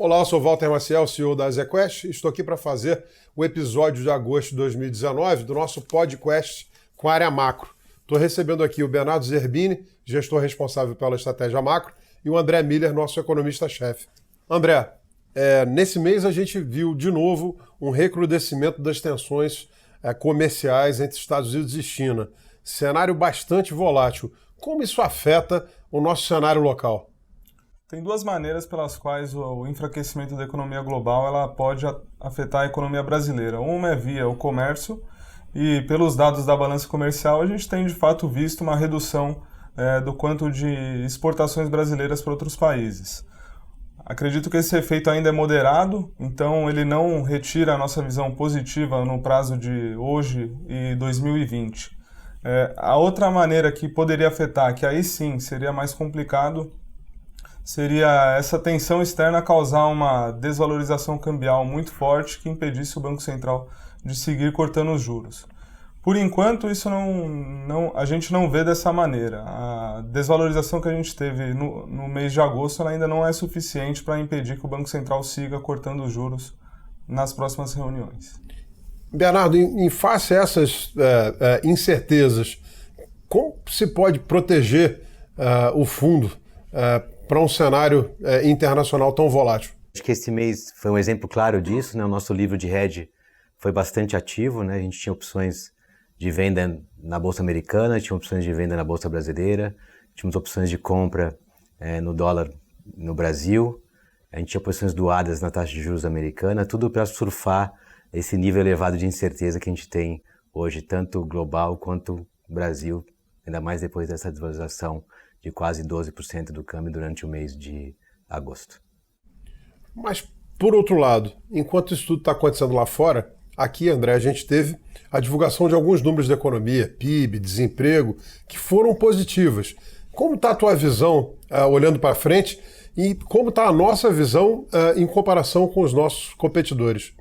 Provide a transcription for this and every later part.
Olá, eu sou Walter Maciel, CEO da ZQuest. Estou aqui para fazer o episódio de agosto de 2019 do nosso podcast com a área macro. Estou recebendo aqui o Bernardo Zerbini, gestor responsável pela estratégia macro, e o André Miller, nosso economista-chefe. André, nesse mês a gente viu de novo um recrudescimento das tensões comerciais entre Estados Unidos e China. Cenário bastante volátil. Como isso afeta o nosso cenário local? Tem duas maneiras pelas quais o enfraquecimento da economia global ela pode afetar a economia brasileira. Uma é via o comércio, e pelos dados da balança comercial a gente tem de fato visto uma redução do quanto de exportações brasileiras para outros países. Acredito que esse efeito ainda é moderado, então ele não retira a nossa visão positiva no prazo de hoje e 2020. A outra maneira que poderia afetar, que aí sim seria mais complicado, seria essa tensão externa causar uma desvalorização cambial muito forte que impedisse o Banco Central de seguir cortando os juros. Por enquanto, isso a gente não vê dessa maneira. A desvalorização que a gente teve no mês de agosto ela ainda não é suficiente para impedir que o Banco Central siga cortando os juros nas próximas reuniões. Bernardo, em face a essas incertezas, como se pode proteger o fundo para um cenário internacional tão volátil? Acho que esse mês foi um exemplo claro disso, né? O nosso livro de hedge foi bastante ativo, né? A gente tinha opções de venda na Bolsa Americana, tinha opções de venda na Bolsa Brasileira, tínhamos opções de compra no dólar no Brasil, a gente tinha posições doadas na taxa de juros americana, tudo para surfar esse nível elevado de incerteza que a gente tem hoje, tanto global quanto Brasil, ainda mais depois dessa desvalorização de quase 12% do câmbio durante o mês de agosto. Mas, por outro lado, enquanto isso tudo está acontecendo lá fora, aqui, André, a gente teve a divulgação de alguns números da economia, PIB, desemprego, que foram positivas. Como está a tua visão olhando para frente e como está a nossa visão em comparação com os nossos competidores?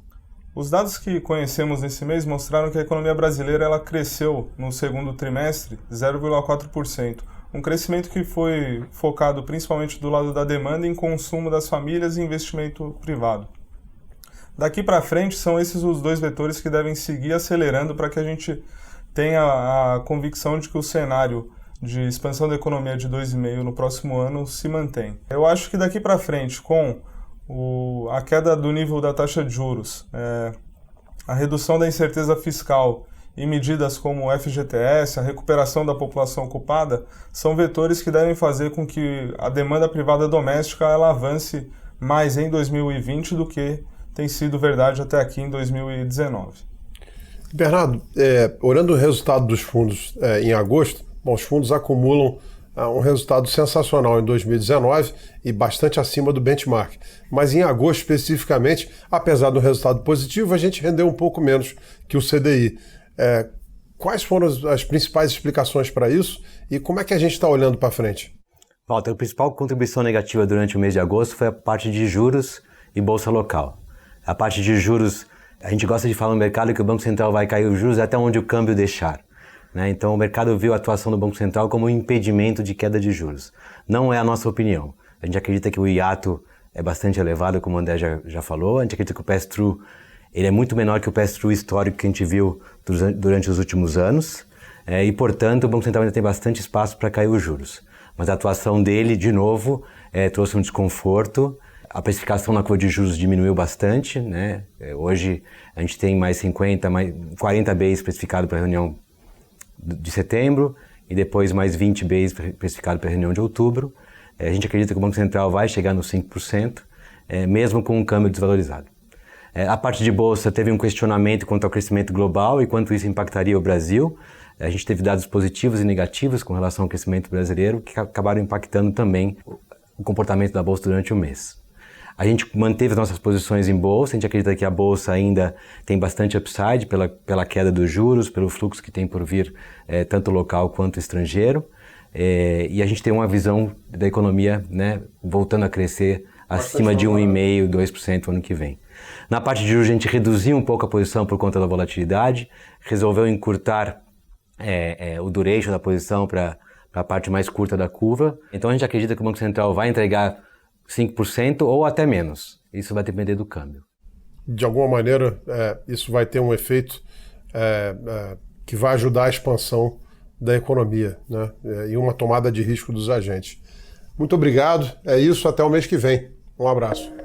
Os dados que conhecemos nesse mês mostraram que a economia brasileira ela cresceu no segundo trimestre 0,4%. Um crescimento que foi focado principalmente do lado da demanda em consumo das famílias e investimento privado. Daqui para frente são esses os dois vetores que devem seguir acelerando para que a gente tenha a convicção de que o cenário de expansão da economia de 2,5% no próximo ano se mantém. Eu acho que daqui para frente, com a queda do nível da taxa de juros, a redução da incerteza fiscal e medidas como o FGTS, a recuperação da população ocupada, são vetores que devem fazer com que a demanda privada doméstica ela avance mais em 2020 do que tem sido verdade até aqui em 2019. Bernardo, olhando o resultado dos fundos em agosto, os fundos acumulam um resultado sensacional em 2019 e bastante acima do benchmark. Mas em agosto, especificamente, apesar do resultado positivo, a gente rendeu um pouco menos que o CDI. Quais foram as principais explicações para isso e como é que a gente está olhando para frente? Walter, a principal contribuição negativa durante o mês de agosto foi a parte de juros e bolsa local. A parte de juros, a gente gosta de falar no mercado que o Banco Central vai cair os juros até onde o câmbio deixar, né? Então o mercado viu a atuação do Banco Central como um impedimento de queda de juros. Não é a nossa opinião. A gente acredita que o hiato é bastante elevado, como o André já falou. A gente acredita que o pass-through ele é muito menor que o pass-through histórico que a gente viu durante os últimos anos e, portanto, o Banco Central ainda tem bastante espaço para cair os juros. Mas a atuação dele, de novo, trouxe um desconforto. A precificação na curva de juros diminuiu bastante, né? Hoje a gente tem mais 40 bases precificado para a reunião de setembro e depois mais 20 bases precificado para a reunião de outubro. A gente acredita que o Banco Central vai chegar nos 5%, mesmo com um câmbio desvalorizado. A parte de bolsa teve um questionamento quanto ao crescimento global e quanto isso impactaria o Brasil. A gente teve dados positivos e negativos com relação ao crescimento brasileiro que acabaram impactando também o comportamento da bolsa durante o mês. A gente manteve as nossas posições em bolsa, a gente acredita que a bolsa ainda tem bastante upside pela queda dos juros, pelo fluxo que tem por vir, tanto local quanto estrangeiro. E a gente tem uma visão da economia, né, voltando a crescer acima de 1,5%, 2% ano que vem. Na parte de juros, a gente reduziu um pouco a posição por conta da volatilidade, resolveu encurtar o duration da posição para a parte mais curta da curva. Então a gente acredita que o Banco Central vai entregar 5% ou até menos. Isso vai depender do câmbio. De alguma maneira, isso vai ter um efeito que vai ajudar a expansão da economia, né? E uma tomada de risco dos agentes. Muito obrigado. É isso. Até o mês que vem. Um abraço.